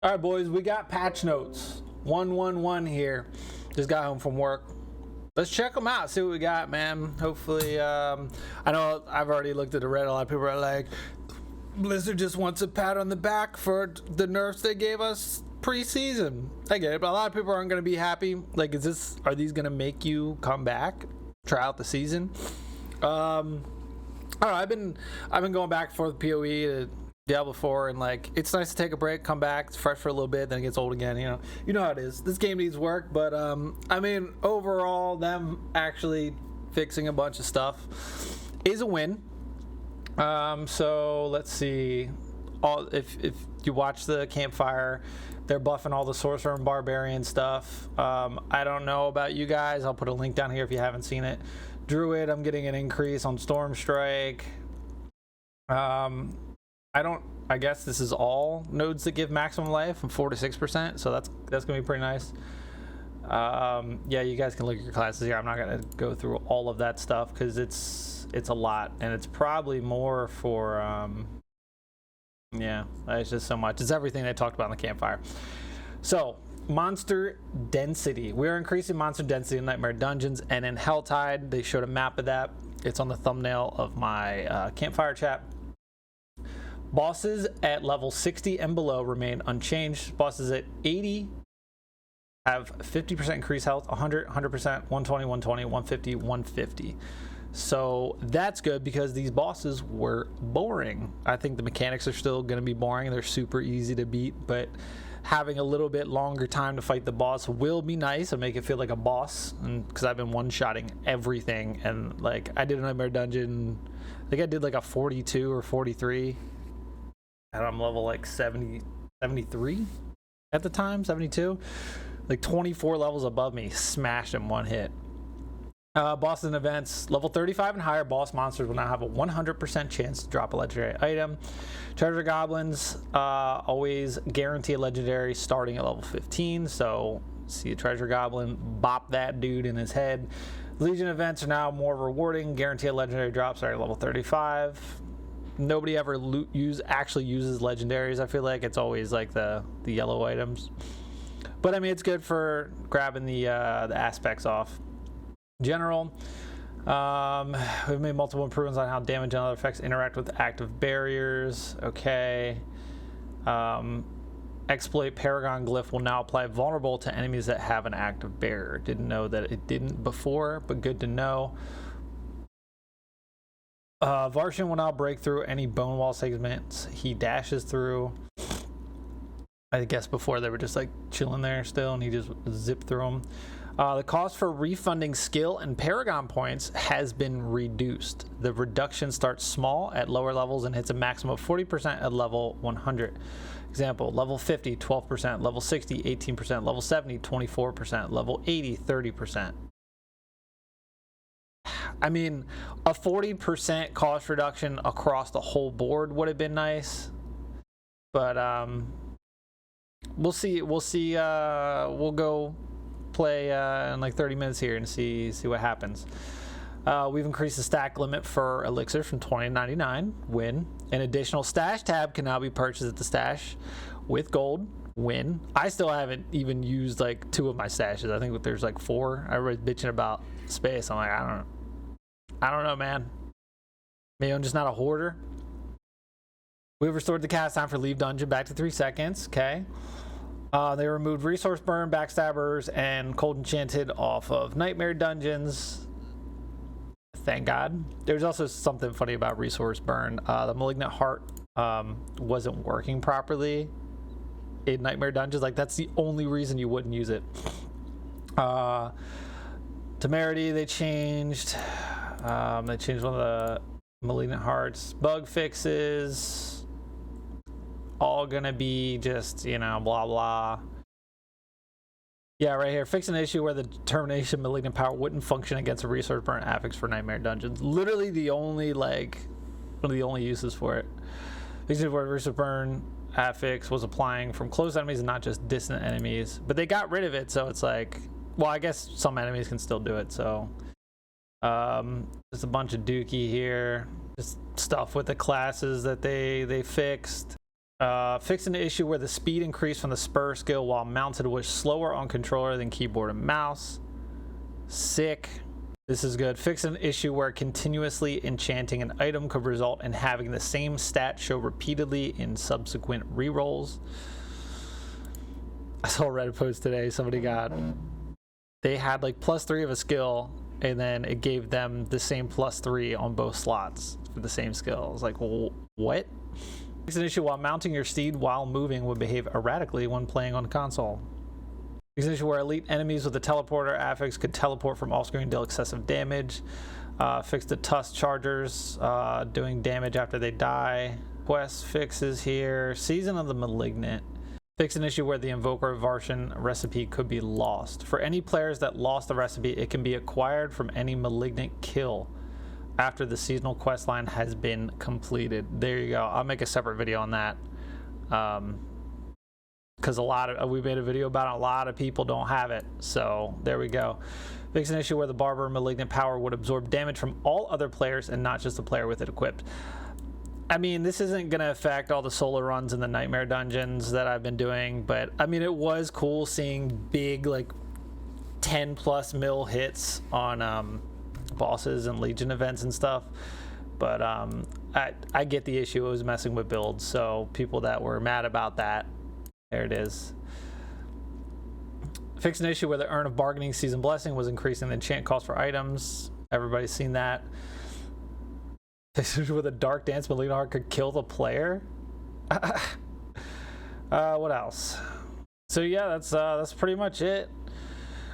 All right, boys, we got patch notes. 111 here. Just got home from work. Let's check them out, see what we got, man. Hopefully, I know I've already looked at the Reddit. A lot of people are like, Blizzard just wants a pat on the back for the nerfs they gave us preseason. I get it, but a lot of people aren't going to be happy. Like, are these going to make you come back, try out the season? I don't know. I've been going back for the PoE to Diablo 4, and like, it's nice to take a break, come back, it's fresh for a little bit, then it gets old again. You know how it is. This game needs work, but I mean, overall, them actually fixing a bunch of stuff is a win. So let's see. If you watch the campfire, they're buffing all the Sorcerer and Barbarian stuff. I don't know about you guys. I'll put a link down here if you haven't seen it. Druid, I'm getting an increase on Storm Strike. I guess this is all nodes that give maximum life from 4 to 6%, so that's gonna be pretty nice. Yeah, you guys can look at your classes here. I'm not gonna go through all of that stuff because it's a lot, and it's probably more for yeah, it's just so much. It's everything they talked about in the campfire. So monster density, we're increasing monster density in Nightmare Dungeons and in Helltide. They showed a map of that. It's on the thumbnail of my campfire chat. Bosses at level 60 and below remain unchanged. Bosses at 80 have 50% increased health, 100, 100%, 120, 120, 150, 150. So that's good because these bosses were boring. I think the mechanics are still going to be boring. They're super easy to beat, but having a little bit longer time to fight the boss will be nice and make it feel like a boss. And because I've been one-shotting everything, and like I did a Nightmare Dungeon, I think I did like a 42 or 43. And I'm level like 70, 73 at the time, 72. Like 24 levels above me, smashed in one hit. Bosses and events, level 35 and higher boss monsters will now have a 100% chance to drop a legendary item. Treasure goblins always guarantee a legendary starting at level 15. So see a treasure goblin, bop that dude in his head. Legion events are now more rewarding, guarantee a legendary drop starting at level 35. Nobody ever actually uses legendaries. I feel like it's always like the yellow items, but I mean it's good for grabbing the aspects off. General, we've made multiple improvements on how damage and other effects interact with active barriers. Okay. Exploit Paragon Glyph will now apply vulnerable to enemies that have an active barrier. Didn't know that it didn't before, but good to know. Varshan will now break through any bone wall segments he dashes through. I guess before they were just like chilling there still, and he just zipped through them. The cost for refunding skill and Paragon points has been reduced. The reduction starts small at lower levels and hits a maximum of 40% at level 100. Example, level 50, 12%, level 60, 18%, level 70, 24%, level 80, 30%. I mean, a 40% cost reduction across the whole board would have been nice, but we'll see. We'll go play in like 30 minutes here and see what happens. We've increased the stack limit for elixir from 20 to 99. Win. An additional stash tab can now be purchased at the stash with gold. Win. I still haven't even used like 2 of my stashes. I think there's like 4. I was bitching about space. I'm like, I don't know, man. Maybe I'm just not a hoarder. We've restored the cast time for Leave Dungeon back to 3 seconds. Okay. They removed Resource Burn, Backstabbers, and Cold Enchanted off of Nightmare Dungeons. Thank God. There's also something funny about Resource Burn. The Malignant Heart wasn't working properly in Nightmare Dungeons. Like, that's the only reason you wouldn't use it. Temerity, they changed. They changed one of the Malignant Hearts. Bug fixes. All gonna be just, blah blah. Yeah, right here. Fix an issue where the determination malignant power wouldn't function against a resource burn affix for Nightmare Dungeons. Literally the only one of the only uses for it. Fixing where resource burn affix was applying from close enemies and not just distant enemies. But they got rid of it, so it's like, well, I guess some enemies can still do it. So there's a bunch of dookie here. Just stuff with the classes that they fixed. Fixing the issue where the speed increase from the spur skill while mounted was slower on controller than keyboard and mouse. Sick. This is good. Fixing an issue where continuously enchanting an item could result in having the same stat show repeatedly in subsequent rerolls. I saw a Reddit post today. They had like +3 of a skill, and then it gave them the same +3 on both slots for the same skill. I was like, well, what? It's an issue while mounting your steed while moving would behave erratically when playing on console. It's an issue where elite enemies with the teleporter affix could teleport from off screen and deal excessive damage. Fix the tusk chargers doing damage after they die. Quest fixes here. Season of the Malignant. Fix an issue where the Invoker Varsion recipe could be lost. For any players that lost the recipe, it can be acquired from any Malignant kill after the seasonal quest line has been completed. There you go. I'll make a separate video on that. Because we made a video about it, a lot of people don't have it. So there we go. Fix an issue where the Barber Malignant power would absorb damage from all other players and not just the player with it equipped. I mean, this isn't going to affect all the solo runs in the Nightmare dungeons that I've been doing, but I mean, it was cool seeing big, like 10+ mil hits on bosses and Legion events and stuff. But I get the issue. It was messing with builds, so people that were mad about that, there it is. Fix an issue where the Urn of Bargaining Season Blessing was increasing the enchant cost for items. Everybody's seen that. Fix an issue where the Dark Dance Malignant Heart could kill the player. What else? So yeah, that's pretty much it.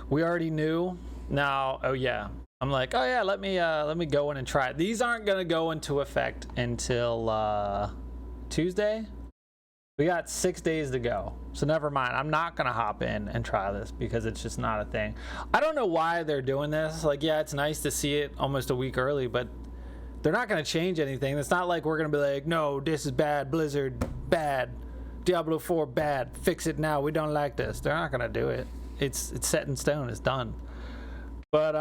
We already knew. Now, oh yeah, I'm like, oh yeah, let me go in and try it. These aren't gonna go into effect until Tuesday. We got 6 days to go, so never mind. I'm not gonna hop in and try this because it's just not a thing. I don't know why they're doing this. Like, yeah, it's nice to see it almost a week early, but they're not gonna change anything. It's not like we're gonna be like, no, this is bad, Blizzard, bad, Diablo 4, bad, fix it now, we don't like this. They're not gonna do it. It's set in stone, it's done. But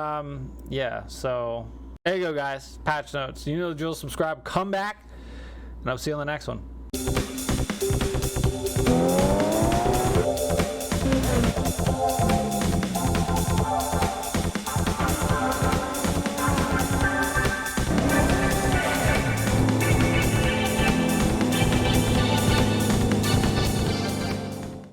yeah, so there you go, guys. Patch notes. You know the drill. Subscribe, come back, and I'll see you on the next one.